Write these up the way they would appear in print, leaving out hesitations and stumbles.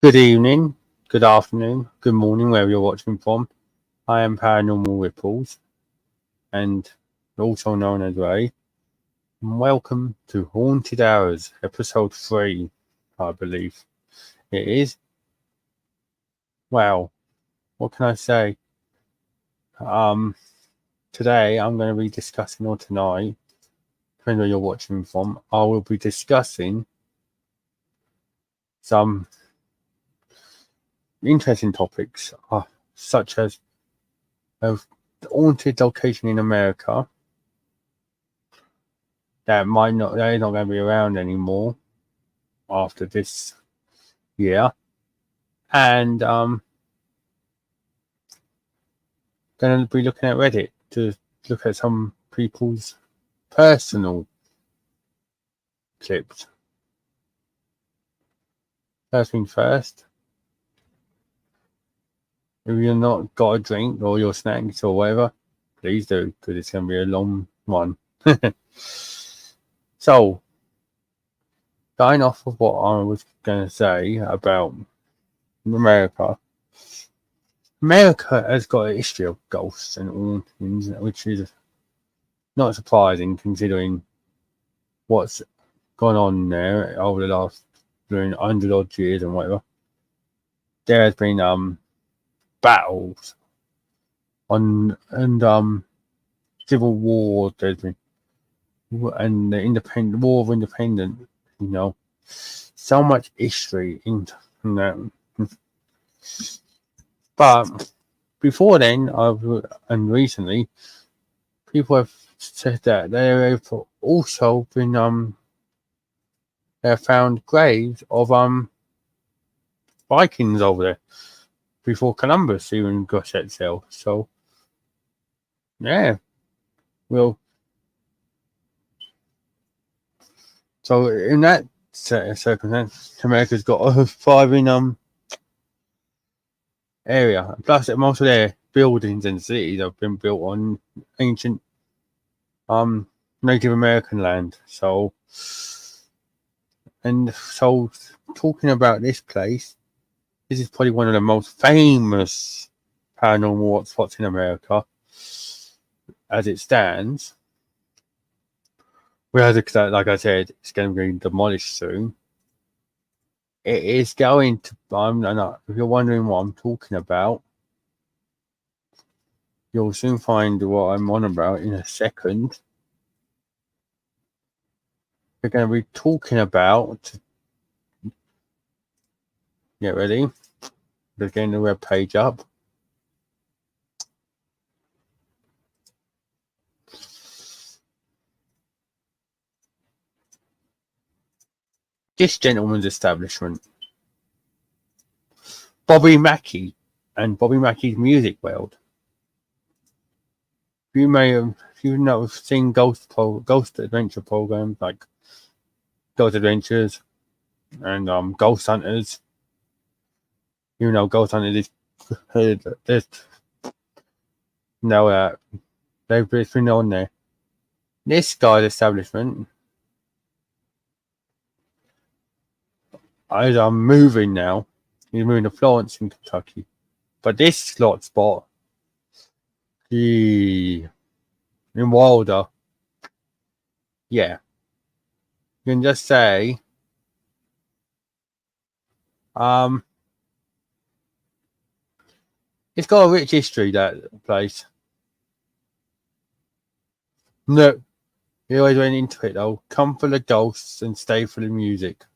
Good evening, good afternoon, good morning, wherever you're watching from. I am Paranormal Ripples, and also known as Ray. And welcome to Haunted Hours, episode 3, I believe it is. Wow, what can I say? Today I'm going to be discussing, or tonight, depending where you're watching from, I will be discussing some interesting topics, such as a haunted location in America they're not going to be around anymore after this year, and going to be looking at Reddit to look at some people's personal clips. First thing first, if you're not got a drink or your snacks or whatever, please do, because it's going to be a long one. So, going off of what I was going to say about America has got a history of ghosts and hauntings, which is not surprising considering what's gone on there over the last 100 odd years and whatever. There has been battles and civil war. There's been and the war of independence. So much history in that. But before then, and recently, people have said that they have also been they have found graves of Vikings over there before Columbus even got set sail. So yeah, so in that circumstance, America's got a thriving area. Plus, most of their buildings and cities have been built on ancient Native American land. So talking about this place, this is probably one of the most famous paranormal hotspots in America as it stands. Whereas, like I said, it's going to be demolished soon. It is going to. If you're wondering what I'm talking about, you'll soon find what I'm on about in a second. We're going to be talking about. Get ready. We're getting the web page up. This gentleman's establishment, Bobby Mackey and Bobby Mackey's Music World. You may have, seen ghost adventure programs like Ghost Adventures and Ghost Hunters. Ghost Hunters is they've been on there. This guy's establishment is moving now. He's moving to Florence in Kentucky. But this slot spot, in Wilder, yeah. You can just say, it's got a rich history, that place. No, he always went into it though. Come for the ghosts and stay for the music.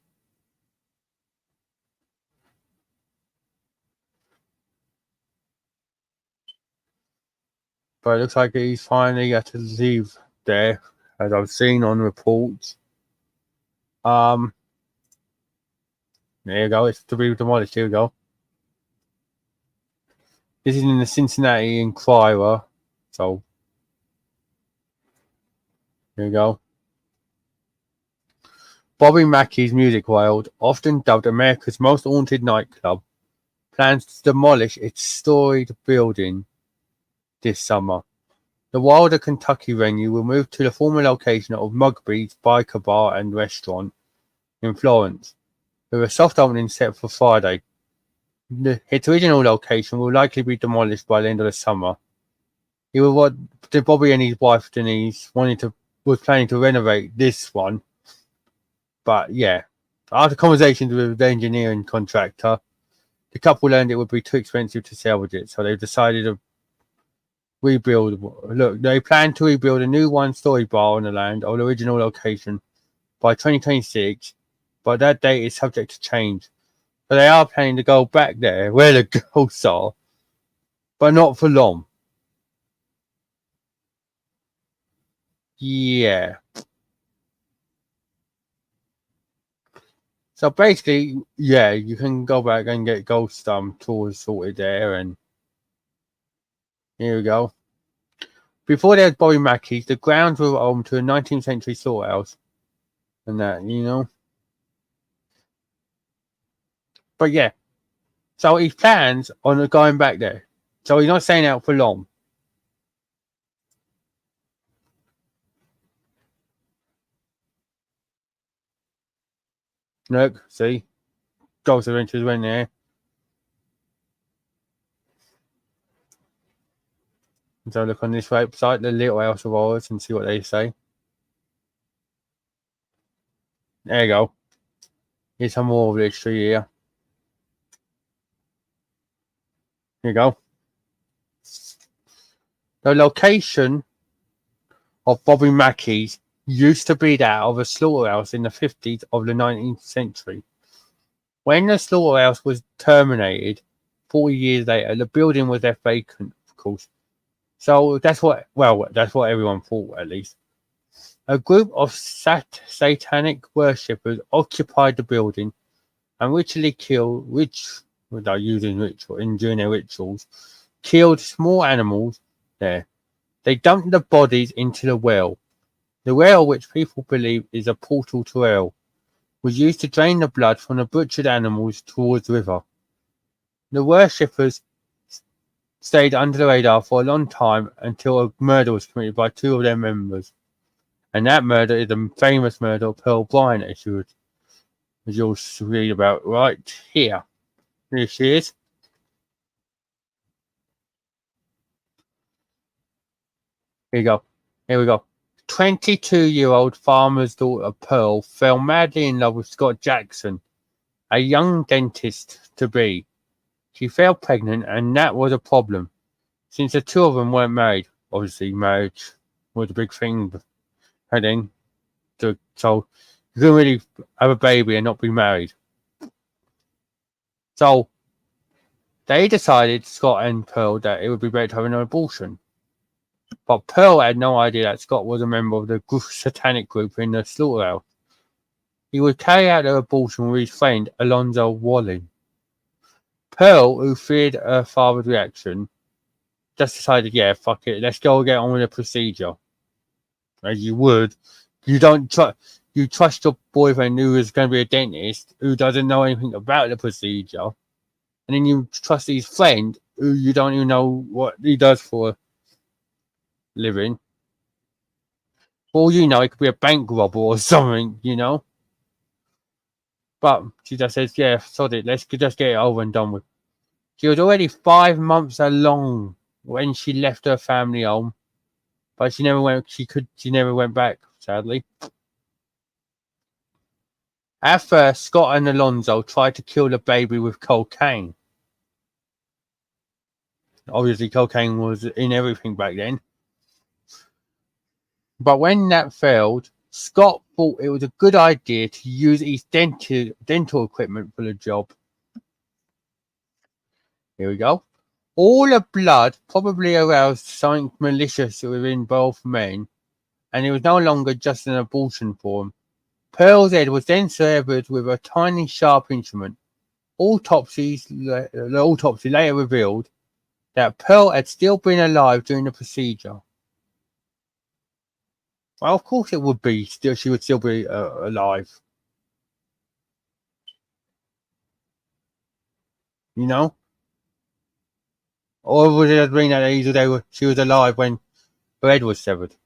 But it looks like he's finally got to leave there, as I've seen on reports. There you go. It's to be demolished. Here we go. This is in the Cincinnati Enquirer. So here we go. Bobby Mackey's Music World, often dubbed America's most haunted nightclub, plans to demolish its storied building this summer. The Wilder, Kentucky venue will move to the former location of Mugby's Biker Bar and Restaurant in Florence, with a soft opening set for Friday. Its original location will likely be demolished by the end of the summer. He was what Bobby and his wife Denise was planning to renovate this one, but yeah, after conversations with the engineering contractor, the couple learned it would be too expensive to salvage it, so they decided to rebuild. Look, they plan to rebuild a new one-story bar on the land of the original location by 2026, but that date is subject to change. But they are planning to go back there where the ghosts are, but not for long. Yeah. So basically, yeah, you can go back and get ghost tours sorted there, and here we go. Before there was Bobby Mackey's, the grounds were home to a 19th century slaughterhouse, and that, you know. But yeah, so he plans on going back there. So he's not staying out for long. Look, see, Ghost Adventures went there. So look on this website, the Little House of Horrors, and see what they say. There you go. Here's some more of this tree here. Here you go. The location of Bobby Mackey's used to be that of a slaughterhouse in the 50s of the 19th century. When the slaughterhouse was terminated 40 years later, the building was left vacant, of course. So that's what everyone thought, at least. A group of satanic worshippers occupied the building and ritually killed, without using during their rituals, killed small animals there. They dumped the bodies into the well. The well, which people believe is a portal to hell, was used to drain the blood from the butchered animals towards the river. The worshippers stayed under the radar for a long time until a murder was committed by two of their members. And that murder is the famous murder of Pearl Bryant, as you'll read about right here. Here she is. Here you go. Here we go. 22-year-old farmer's daughter Pearl fell madly in love with Scott Jackson, a young dentist-to-be. She fell pregnant, and that was a problem, since the two of them weren't married. Obviously, marriage was a big thing then. So you couldn't really have a baby and not be married. So they decided, Scott and Pearl, that it would be better to have an abortion. But Pearl had no idea that Scott was a member of the satanic group in the slaughterhouse. He would carry out the abortion with his friend Alonzo Walling. Pearl, who feared her father's reaction, just decided, yeah, fuck it, let's go get on with the procedure. As you would. You trust your boyfriend who is going to be a dentist, who doesn't know anything about the procedure, and then you trust his friend, who you don't even know what he does for a living. For all you know, it could be a bank robber or something, you know. But she just says, yeah, sod it, let's just get it over and done with. She was already 5 months along when she left her family home, but she never went back, sadly. At first, Scott and Alonzo tried to kill the baby with cocaine. Obviously, cocaine was in everything back then. But when that failed, Scott thought it was a good idea to use his dental equipment for the job. Here we go. All the blood probably aroused something malicious within both men, and it was no longer just an abortion for him. Pearl's head was then severed with a tiny sharp instrument. The autopsy later revealed that Pearl had still been alive during the procedure. Well, of course it would be. She would still be alive. You know? Or would it mean that she was alive when her head was severed?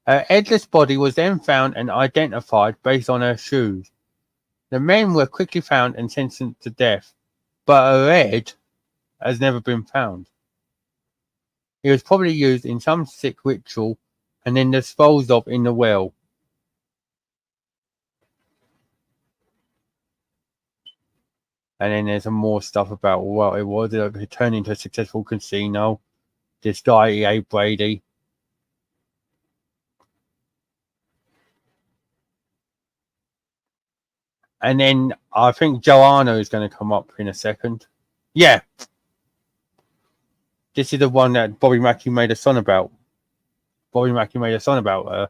Her headless body was then found and identified based on her shoes. The men were quickly found and sentenced to death, but a head has never been found. It was probably used in some sick ritual and then disposed of in the well. And then there's some more stuff about what it was. It turned into a successful casino. This guy, E.A. Brady. And then I think Joanna is going to come up in a second. Yeah. This is the one that Bobby Mackey made a song about. Bobby Mackey made a song about her.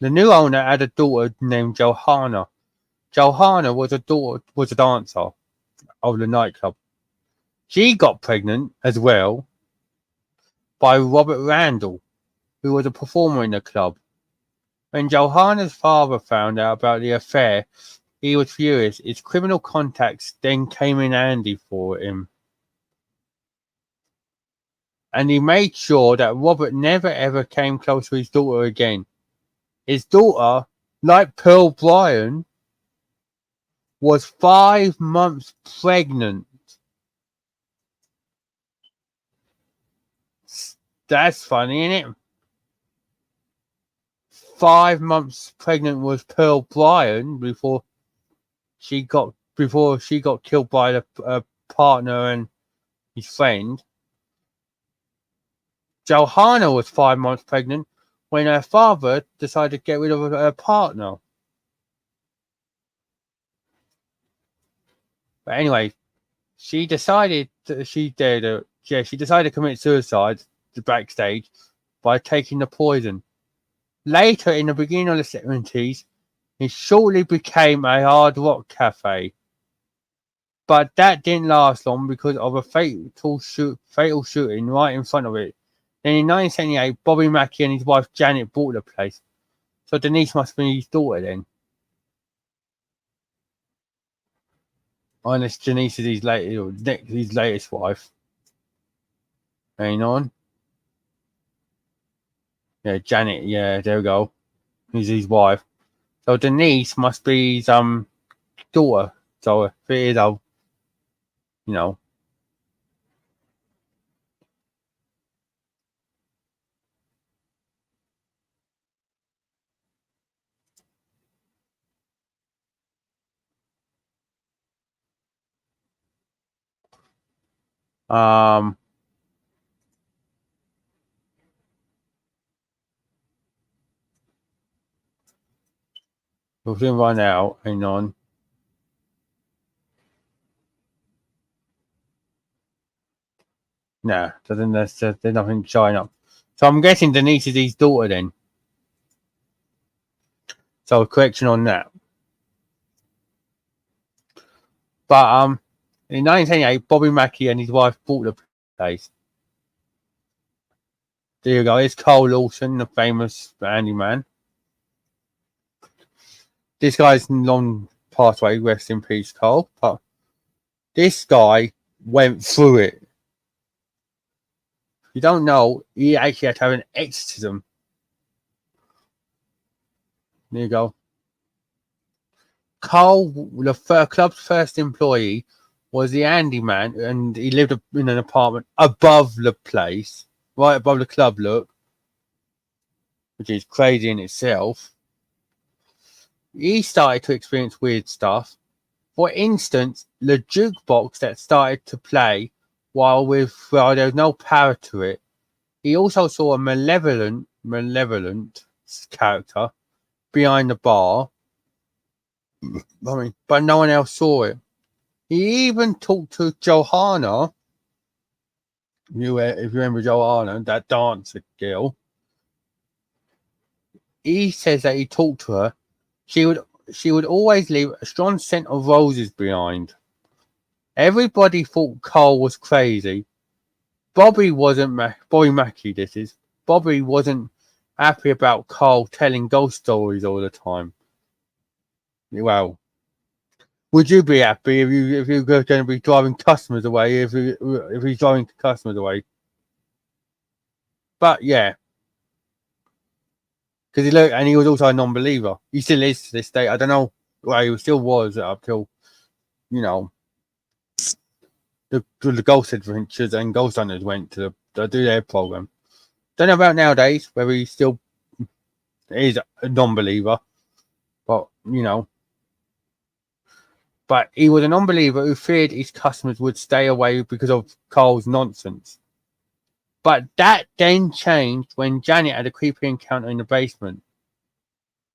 The new owner had a daughter named Johanna. Johanna was a dancer of the nightclub. She got pregnant as well by Robert Randall, who was a performer in the club. When Johanna's father found out about the affair, he was furious. His criminal contacts then came in handy for him. And he made sure that Robert never ever came close to his daughter again. His daughter, like Pearl Bryan, was 5 months pregnant. That's funny, isn't it? 5 months pregnant was Pearl Bryan before she got killed by the partner and his friend. Johanna was 5 months pregnant when her father decided to get rid of her partner. But anyway, she decided to commit suicide backstage by taking the poison. Later, in the beginning of the 70s, it shortly became a hard rock cafe. But that didn't last long because of a fatal shooting right in front of it. Then in 1978, Bobby Mackey and his wife Janet bought the place. So Denise must be his daughter then. Unless Denise is his latest wife. Hang on. Yeah, Janet. Yeah, there we go. He's his wife. So Denise must be his daughter. So if it is, you know. We're going to run out. Hang on. Nah, there's nothing showing up. So I'm guessing Denise is his daughter then. So correction on that. But in 1978, Bobby Mackey and his wife bought the place. There you go. It's Cole Lawson, the famous handyman. This guy's long passed away. Rest in peace, Cole. But this guy went through it. You don't know, he actually had to have an exorcism. There you go. Cole, the club's first employee, was the handyman, and he lived in an apartment above the place, right above the club, look, which is crazy in itself. He started to experience weird stuff. For instance, the jukebox that started to play while there was no power to it. He also saw a malevolent character behind the bar. But no one else saw it. He even talked to Johanna. If you remember Johanna, that dancer girl. He says that he talked to her. She would always leave a strong scent of roses behind. Everybody thought Cole was crazy. Bobby Mackey, this is. Bobby wasn't happy about Cole telling ghost stories all the time. Well, would you be happy if you were going to be driving customers away if he's driving customers away? But yeah, because he was also a non-believer. He still is to this day. I don't know Well, he still was up till, you know, the Ghost Adventures and Ghost Hunters went to do their program. Don't know about nowadays, whether he still is a non-believer, but, you know. But he was a non-believer who feared his customers would stay away because of Carl's nonsense. But that then changed when Janet had a creepy encounter in the basement.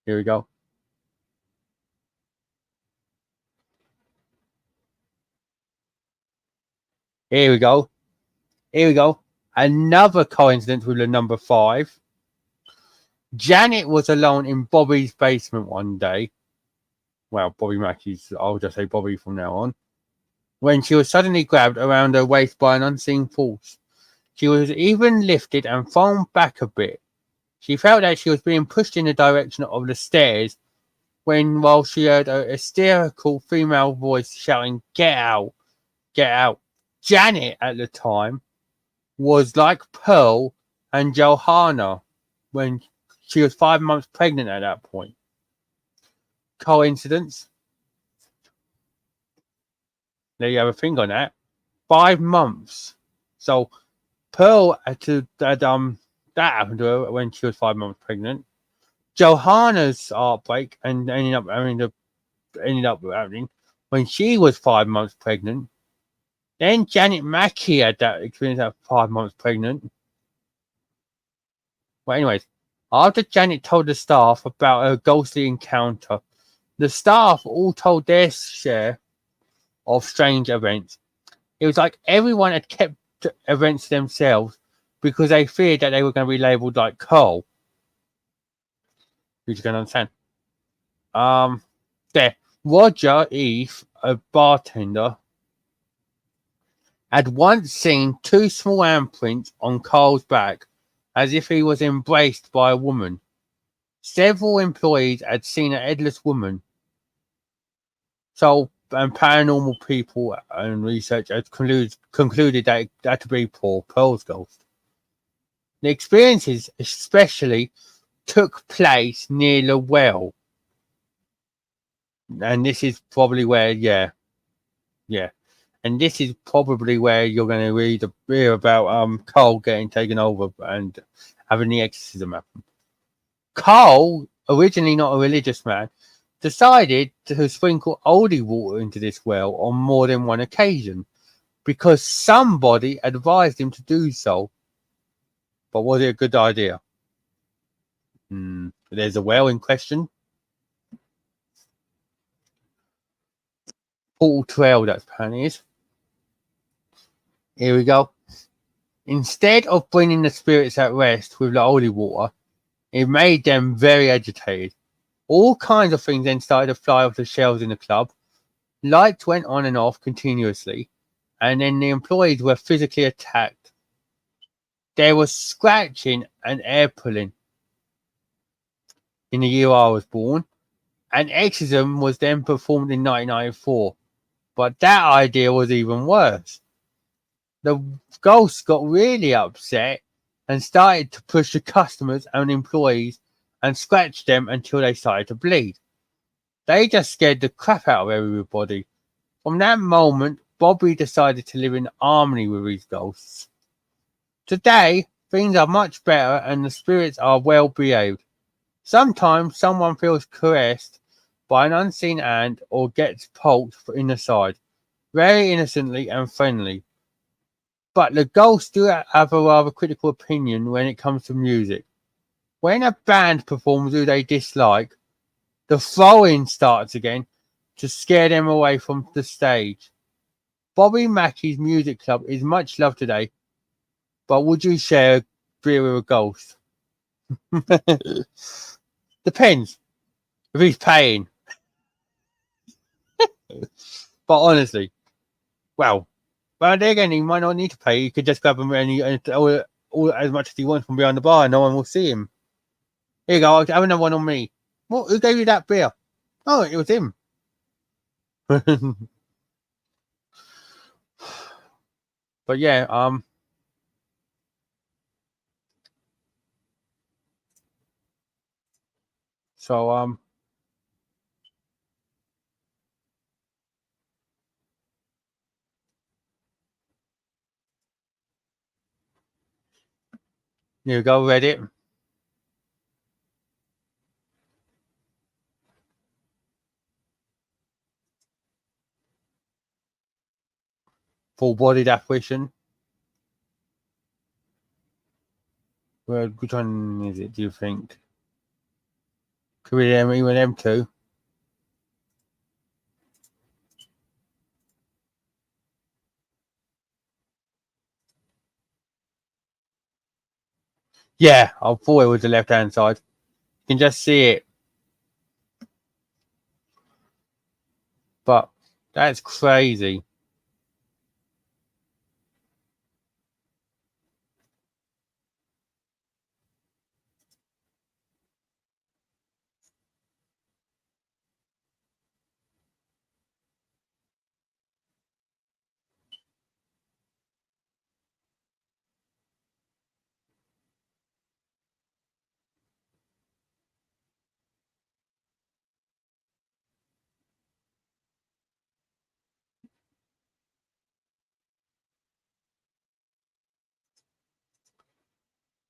Here we go. Here we go. Here we go. Another coincidence with the number 5. Janet was alone in Bobby's basement one day. Well, Bobby Mackey's, I'll just say Bobby from now on. When she was suddenly grabbed around her waist by an unseen force. She was even lifted and thrown back a bit. She felt that she was being pushed in the direction of the stairs while she heard a hysterical female voice shouting, "Get out! Get out!" Janet, at the time, was like Pearl and Johanna when she was 5 months pregnant at that point. Coincidence? There you have a thing on that. 5 months. So Pearl that happened to her when she was 5 months pregnant. Johanna's heartbreak and ended up happening when she was 5 months pregnant. Then Janet Mackey had that experience at 5 months pregnant. Well, anyways, after Janet told the staff about her ghostly encounter, the staff all told their share of strange events. It was like everyone had kept events to themselves because they feared that they were going to be labelled like Carl. Which you can understand. There. Roger Eve, a bartender, had once seen 2 small handprints on Carl's back, as if he was embraced by a woman. Several employees had seen a headless woman. So, and paranormal people and research had concluded that it had to be poor Pearl's ghost. The experiences especially took place near the well. And this is probably where, yeah. And this is probably where you're going to hear about Carl getting taken over and having the exorcism happen. Carl, originally not a religious man, decided to sprinkle holy water into this well on more than one occasion because somebody advised him to do so. But was it a good idea? There's a well in question. Portal 12, that's apparently is. Here we go. Instead of bringing the spirits at rest with the holy water, it made them very agitated. All kinds of things then started to fly off the shelves in the club. Lights went on and off continuously, and then the employees were physically attacked. There was scratching and air pulling. In the year I was born, an exorcism was then performed in 1994, but that idea was even worse. The ghosts got really upset and started to push the customers and employees and scratch them until they started to bleed. They just scared the crap out of everybody. From that moment, Bobby decided to live in harmony with his ghosts. Today, things are much better and the spirits are well behaved. Sometimes someone feels caressed by an unseen hand or gets poked in the side, very innocently and friendly. But the ghosts do have a rather critical opinion when it comes to music. When a band performs who they dislike, the throwing starts again to scare them away from the stage. Bobby Mackey's music club is much loved today, but would you share a beer with a ghost? Depends if he's paying. But honestly, well, there again, he might not need to pay. You could just grab him and all as much as he wants from behind the bar, and no one will see him. Here you go, I'll have another one on me. What? Who gave you that beer? Oh, it was him. But yeah, so Here we go, Reddit. Full-bodied apparition. Well, which one is it, do you think? Could be even them two. Yeah, I thought it was the left-hand side. You can just see it. But that's crazy.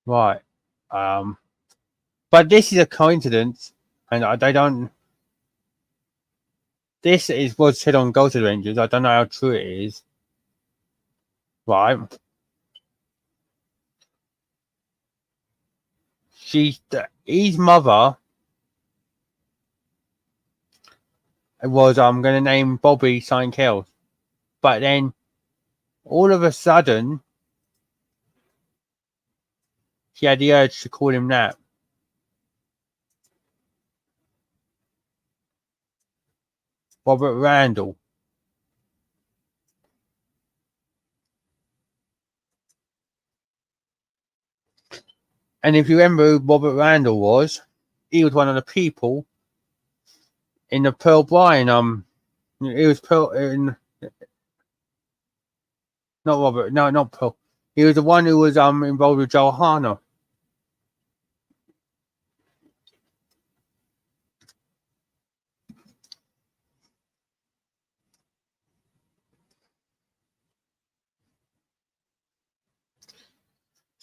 Right. But this is a coincidence, and they don't. This is what's said on Ghost Adventures. I don't know how true it is. Right. His mother was going to name Bobby something else, but then all of a sudden she had the urge to call him that. Robert Randall. And if you remember who Robert Randall was, he was one of the people in the Pearl Bryan. He was Pearl in not Robert. No, not Pearl. He was the one who was involved with Johanna.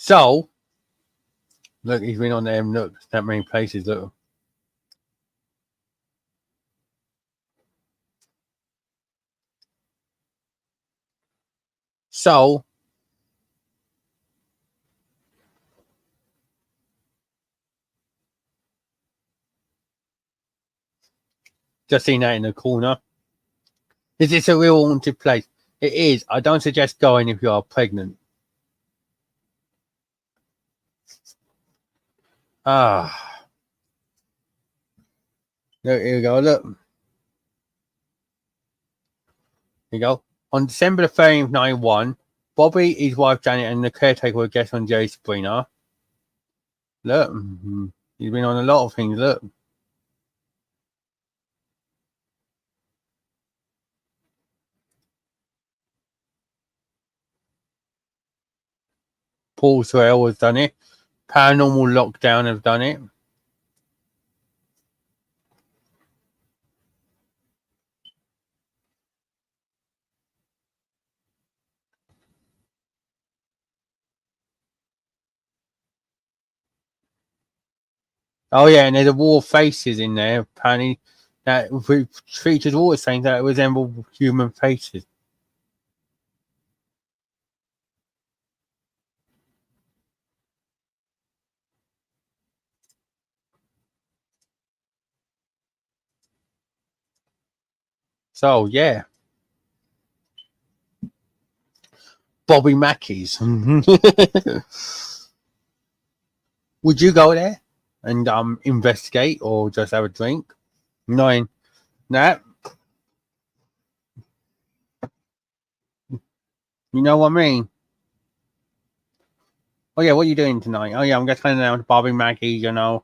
So look, he's been on there. Look, that many places. Look. So just seen that in the corner. Is this a real haunted place? It is. I don't suggest going if you are pregnant. Ah. Look, here we go. Look. Here you go. On December the 30th, 91, Bobby, his wife Janet, and the caretaker were guests on Jerry Springer. Look. He's been on a lot of things. Look. Paul Swell has done it. Paranormal Lockdown have done it. Oh yeah, and there's a wall of faces in there. Apparently, that features always saying that it resemble human faces. So yeah, Bobby Mackey's. Would you go there and investigate or just have a drink? Knowing that, you know what I mean. Oh yeah, what are you doing tonight? Oh yeah, I'm just going down to Bobby Mackey's. You know,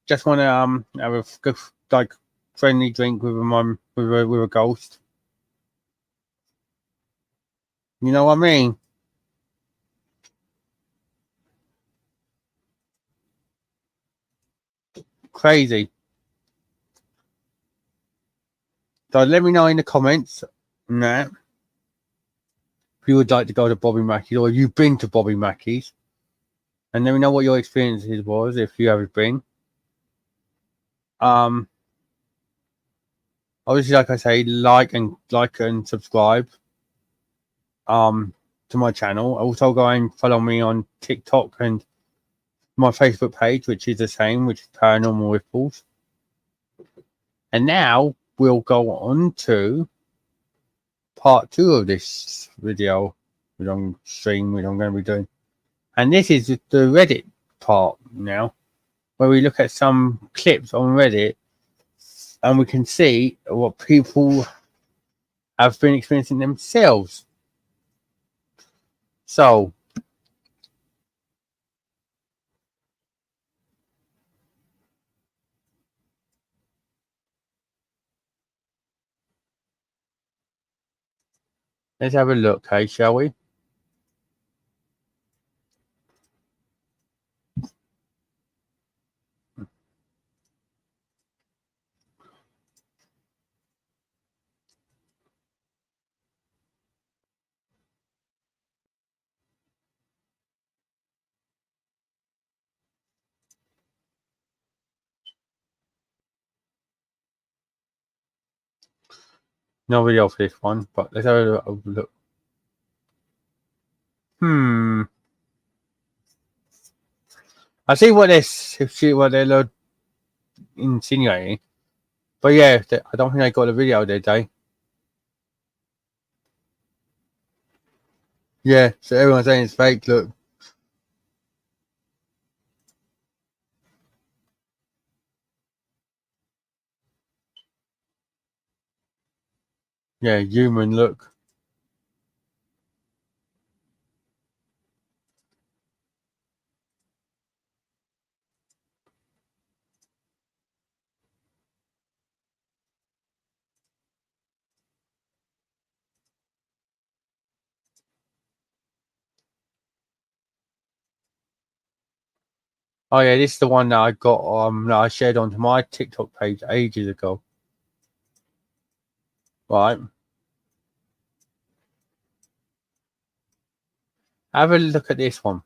just want to have a good like friendly drink with with a ghost. You know what I mean? Crazy. So let me know in the comments that if you would like to go to Bobby Mackey's or you've been to Bobby Mackey's. and let me know what your experiences was if you ever been. Um, obviously, like I say, like and subscribe. To my channel. Also, go and follow me on TikTok and my Facebook page, which is the same, which is Paranormal Ripples. And now we'll go on to part 2 of this video, which I'm going to be doing. And this is the Reddit part now, where we look at some clips on Reddit and we can see what people have been experiencing themselves. So, let's have a look, hey, shall we? No video for this one, but let's have a look. I see what they're insinuating, but yeah, I don't think they got the video, did they? Yeah, so everyone's saying it's fake. Look, yeah, human look. Oh yeah, this is the one that I got that I shared onto my TikTok page ages ago. Right, have a look at this one.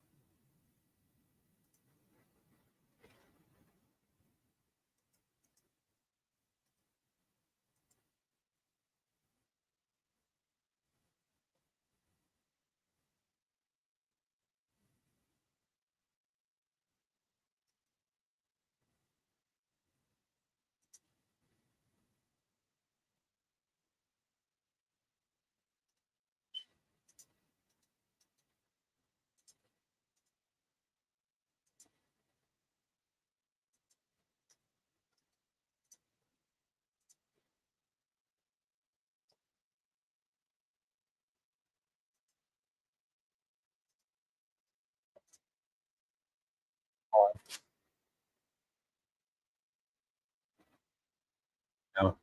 No.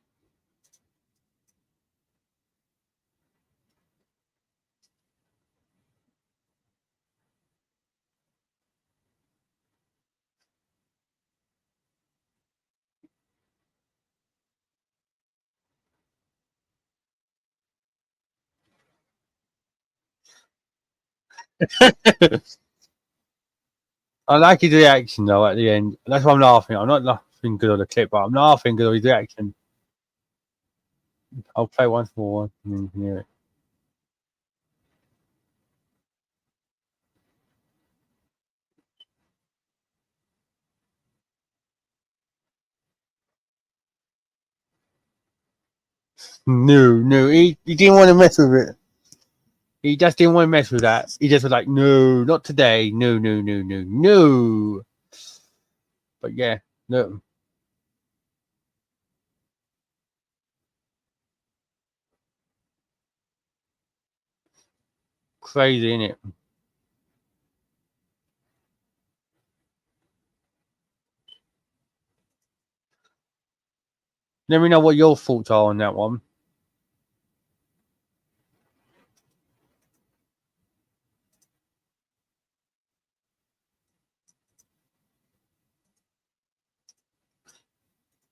I like his reaction though at the end. That's why I'm laughing. I'm not laughing good on the clip, but I'm laughing good on his reaction. I'll play once more and then you can hear it. No, he didn't want to mess with it. He just didn't want to mess with that. He just was like, no, not today. No. But yeah, look, crazy, isn't it? Let me know what your thoughts are on that one.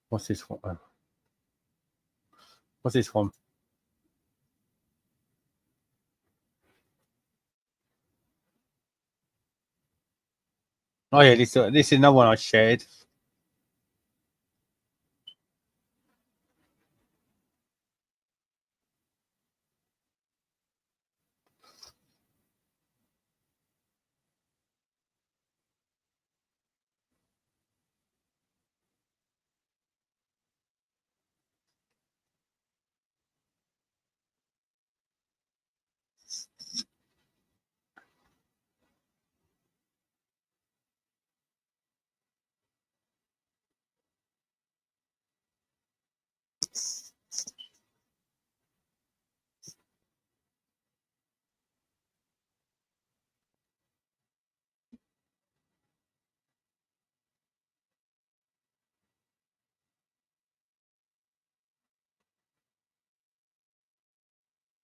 What's this one? What's this one? Oh yeah, this is another one I shared.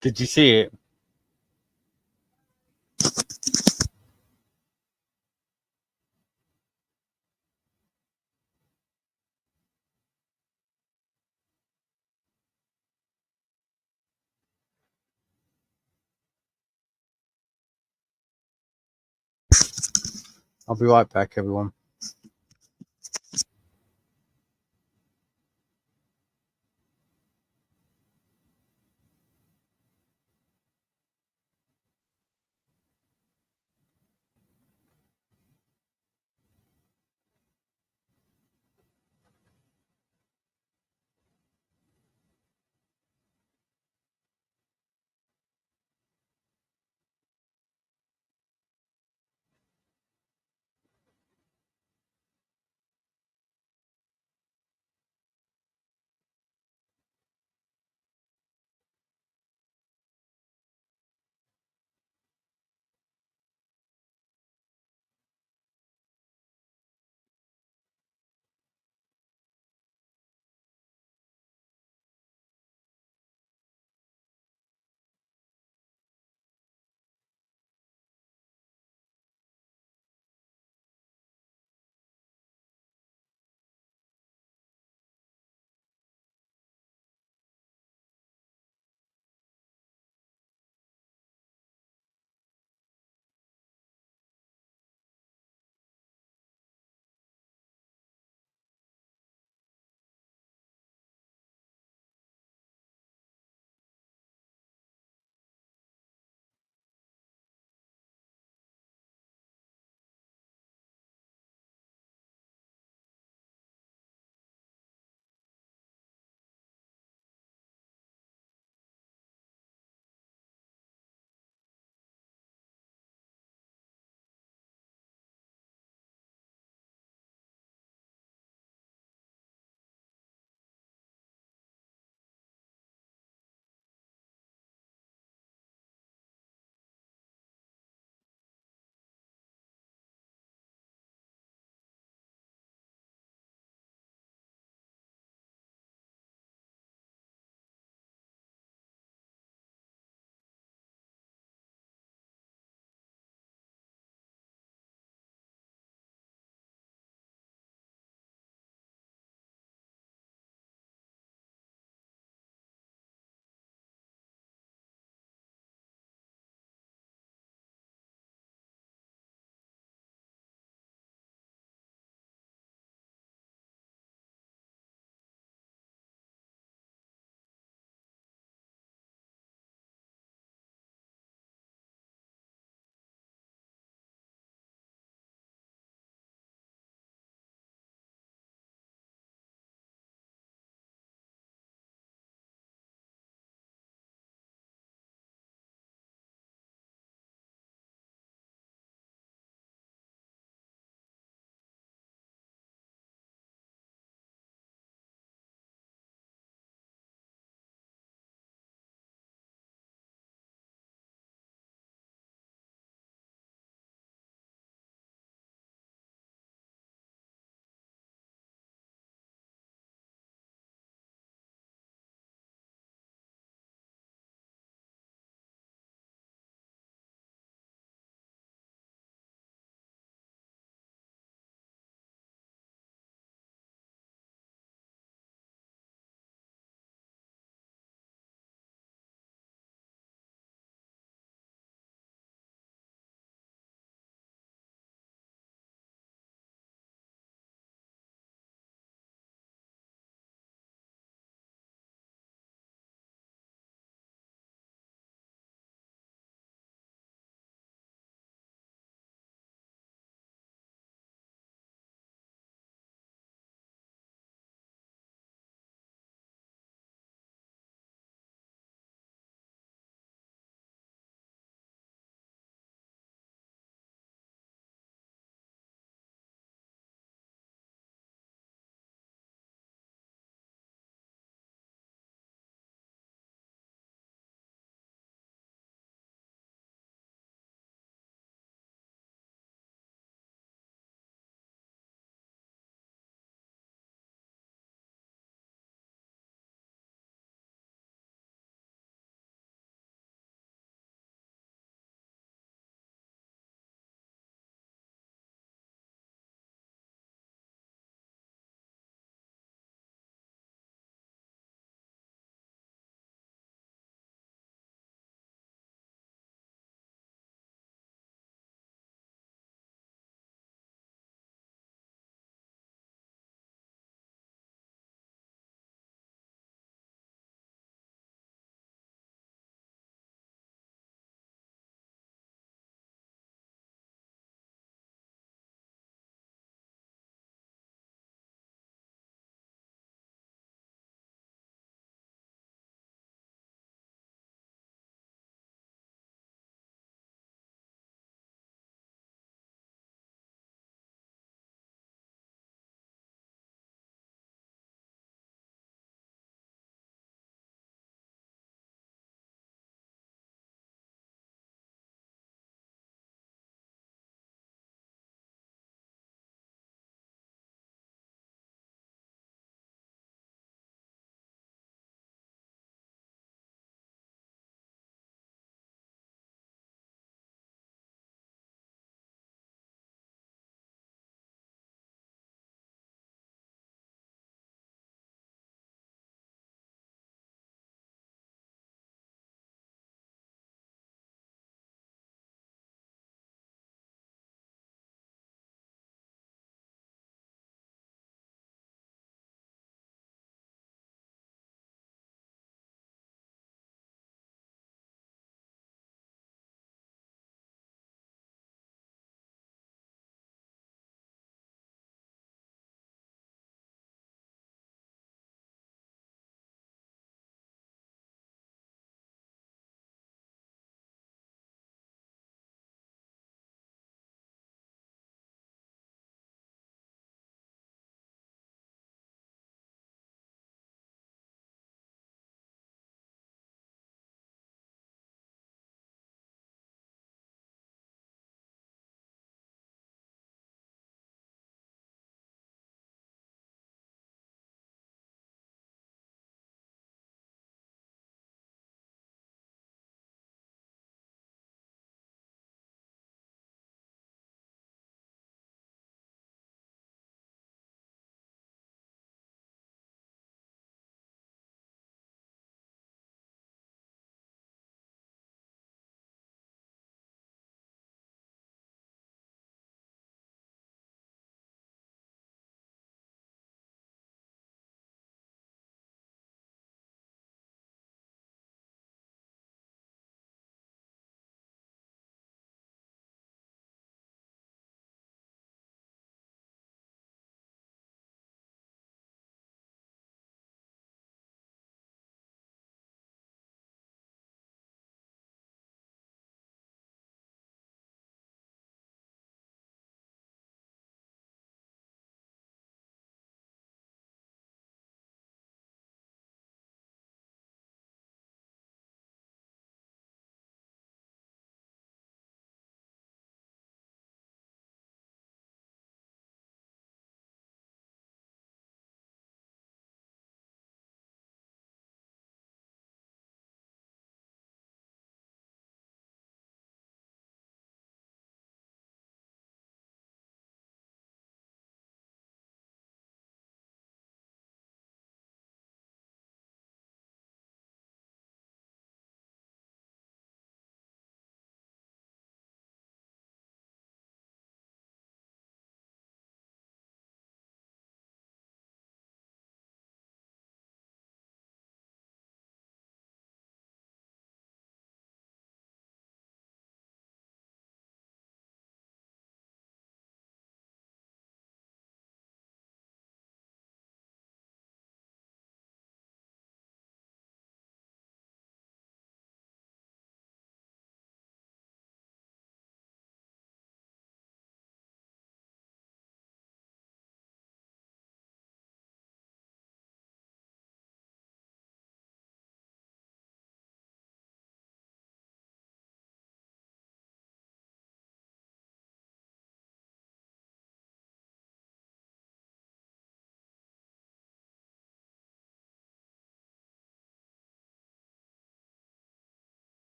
Did you see it? I'll be right back, everyone.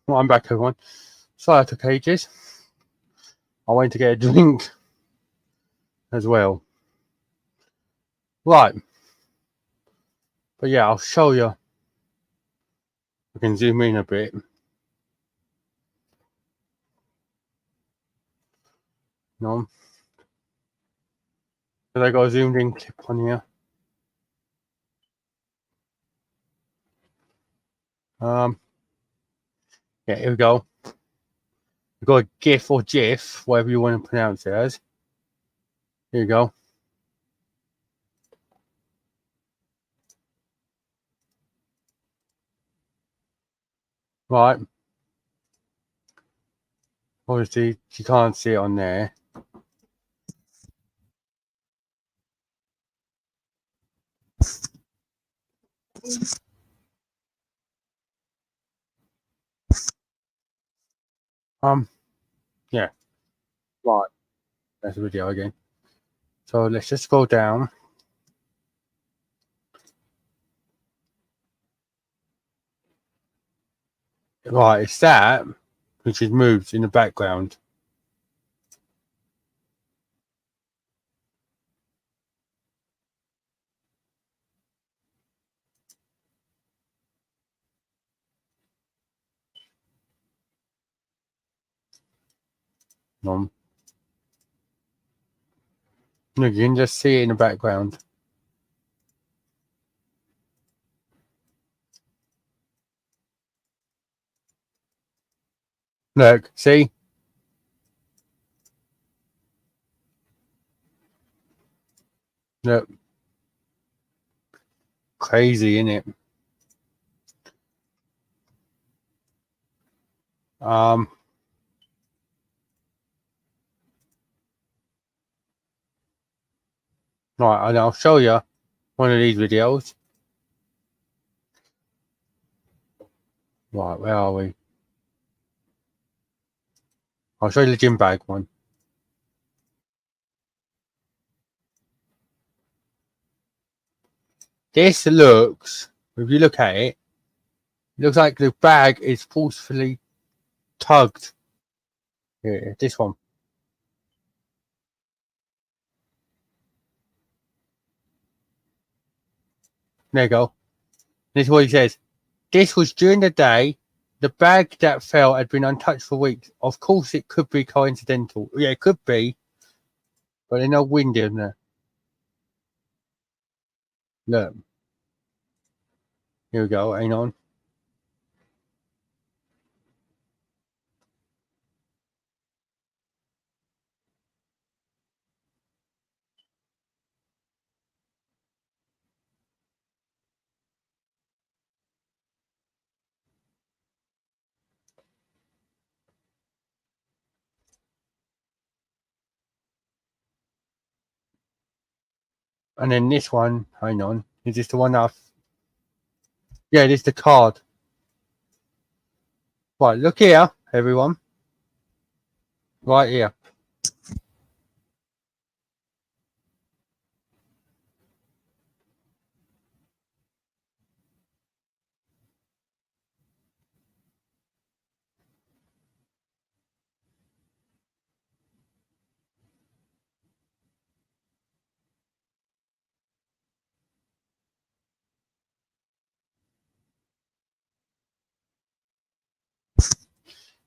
Well, I'm back, everyone. Sorry I took ages. I went to get a drink as well. Right. But yeah, I'll show you. I can zoom in a bit. No. But I got a zoomed in clip on here. Yeah, here we go. We've got a GIF or GIF, whatever you want to pronounce it as. Here you go. Right. Obviously, you can't see it on there. Yeah. Right. That's the video again. So let's just scroll down. Right, it's that which is moved in the background. Look, you can just see it in the background. Look, see? Look. Crazy, isn't it? Right, and I'll show you one of these videos. Right, where are we? I'll show you the gym bag one. This looks, if you look at it, it looks like the bag is forcefully tugged. Here, this one. There you go. This is what he says. This was during the day. The bag that fell had been untouched for weeks. Of course, it could be coincidental. Yeah, it could be, but there's no wind in there. Look. Here we go. Hang on. And then this one, hang on. Is this the one I've... Yeah, this is the card. Right, look here, everyone. Right here.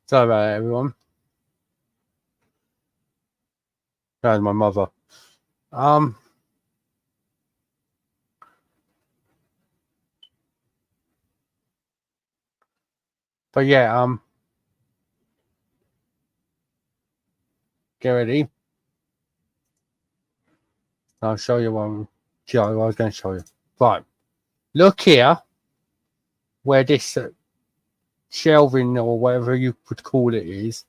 Sorry about that, everyone. That's my mother. But yeah, get ready. I'll show you one. Yeah, I was going to show you. Right, look here, where this shelving or whatever you would call it is.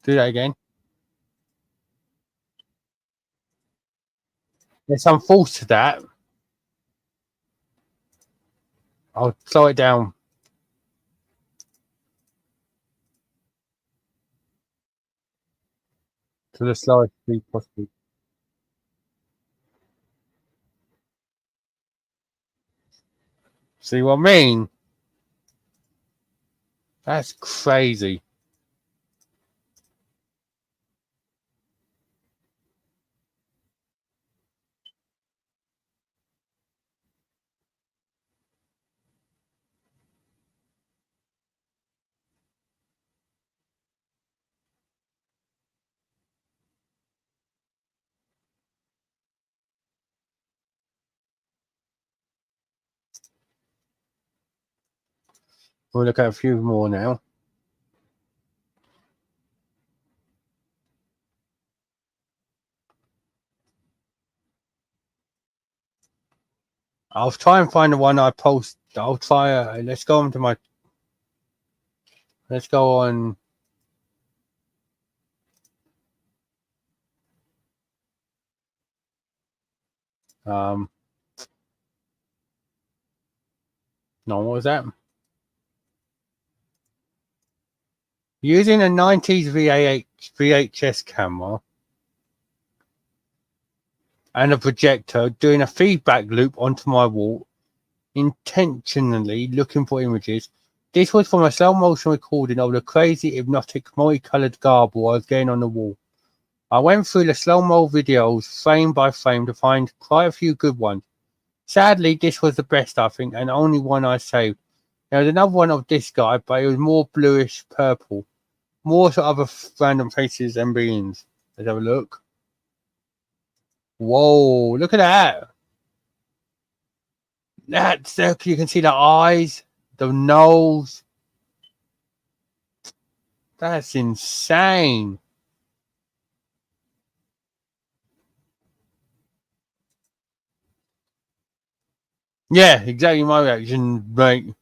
Do that again. There's some force to that. I'll slow it down. To the slowest speed possible. See what I mean? That's crazy. We'll look at a few more now. I'll try and find the one I post. I'll try. Let's go on to my. Let's go on. Um. No, what was that? Using a 90s VHS camera and a projector, doing a feedback loop onto my wall, intentionally looking for images. This was from a slow motion recording of the crazy, hypnotic, multicolored garble I was getting on the wall. I went through the slow-mo videos frame by frame to find quite a few good ones. Sadly, this was the best, I think, and only one I saved. There was another one of this guy, but it was more bluish purple. More to other random faces and beings. Let's have a look. Whoa, look at that. That's there. You can see the eyes, the nose. That's insane. Yeah, exactly my reaction, mate.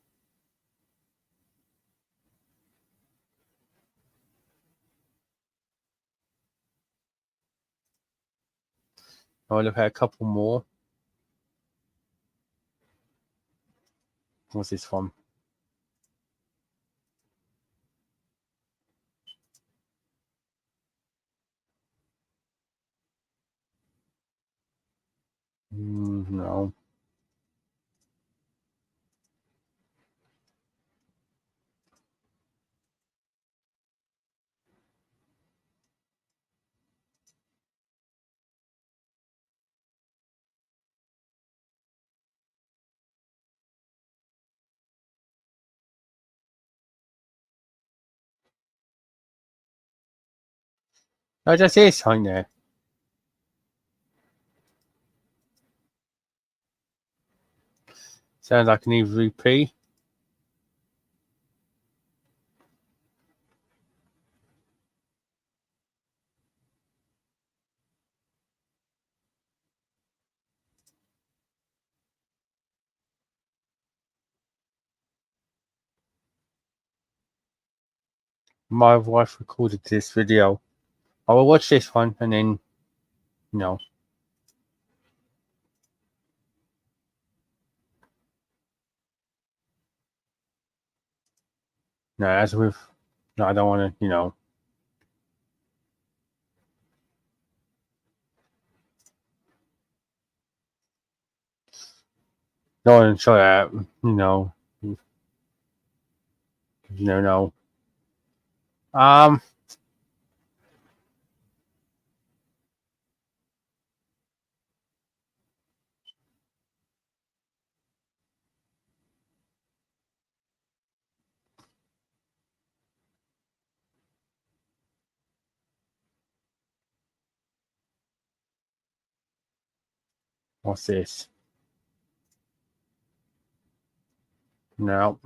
I'll look at a couple more. What's this from? No. I just hear something there. Sounds like an EVP. My wife recorded this video. I will watch this one and then, no. No, as with, no, I don't want to, don't want to show that, no. Um, what's this? No.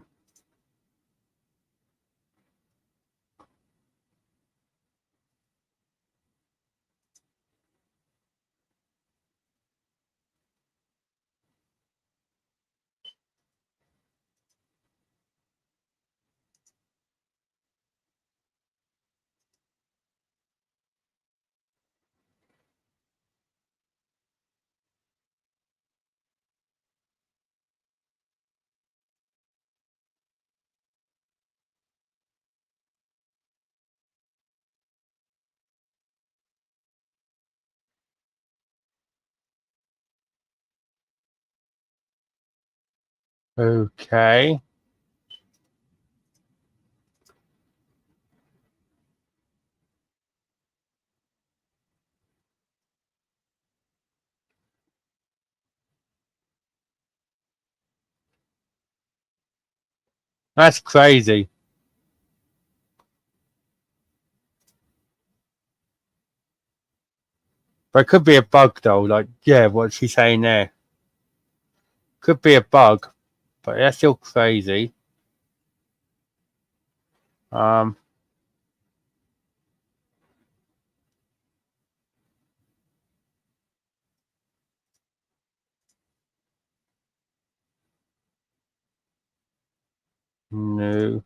Okay. That's crazy. But it could be a bug though, like yeah, what she's saying there. Could be a bug, but that's still crazy. Um no.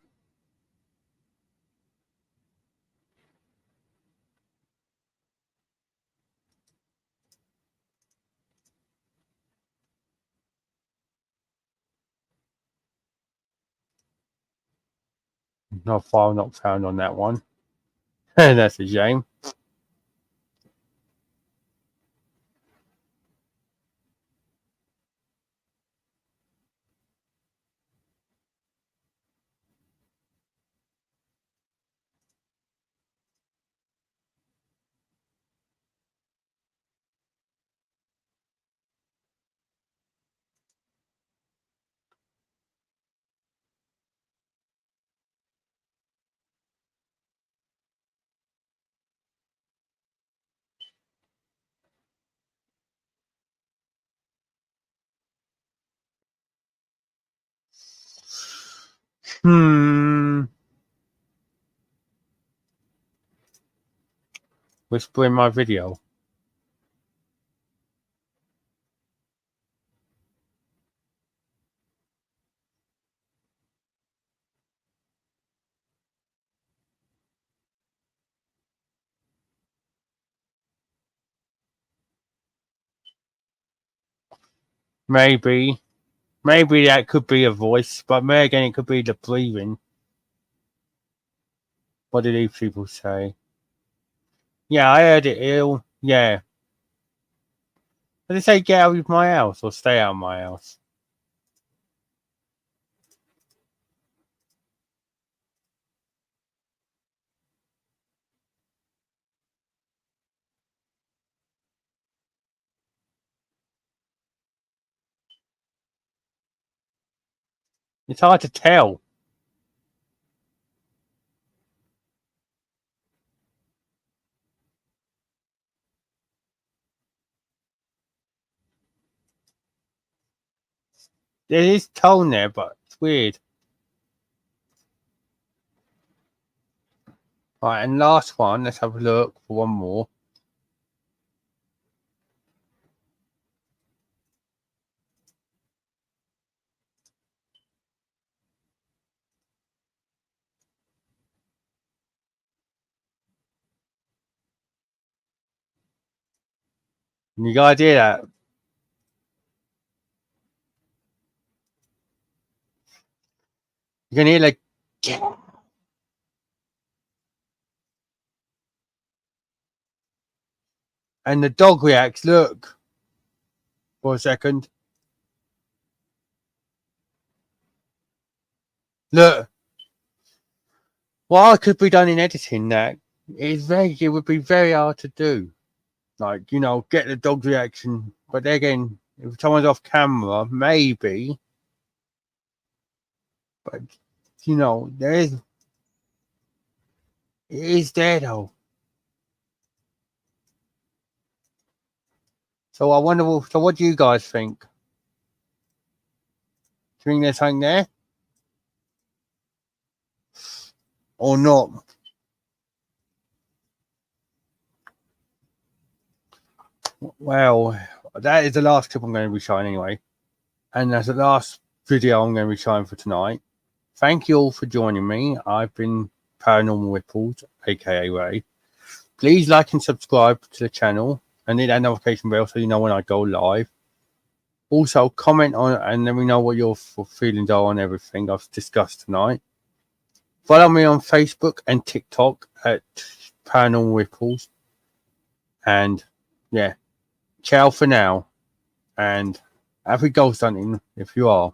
No file not found on that one. That's a shame. Hmm. Whisper in my video. Maybe. Maybe that could be a voice, but maybe again it could be the breathing. What did these people say? Yeah, I heard it ill. Yeah. Did they say get out of my house or stay out of my house? It's hard to tell. There is tone there, but it's weird. Right, and last one, let's have a look for one more. You got idea that? You can hear like, and the dog reacts. Look for a second. Look, what could be done in editing that it would be very hard to do. Like, get the dog's reaction. But then again, if someone's off camera, maybe. But there is it is there though. So I wonder. So what do you guys think? Do you think there's something there or not? Well, that is the last clip I'm going to be showing anyway, and that's the last video I'm going to be showing for tonight. Thank you all for joining me. I've been Paranormal Ripples, aka Ray. Please like and subscribe to the channel and hit that notification bell so you know when I go live. Also, comment on and let me know what your feelings are on everything I've discussed tonight. Follow me on Facebook and TikTok at Paranormal Ripples. And yeah, ciao for now. And happy ghost hunting if you are.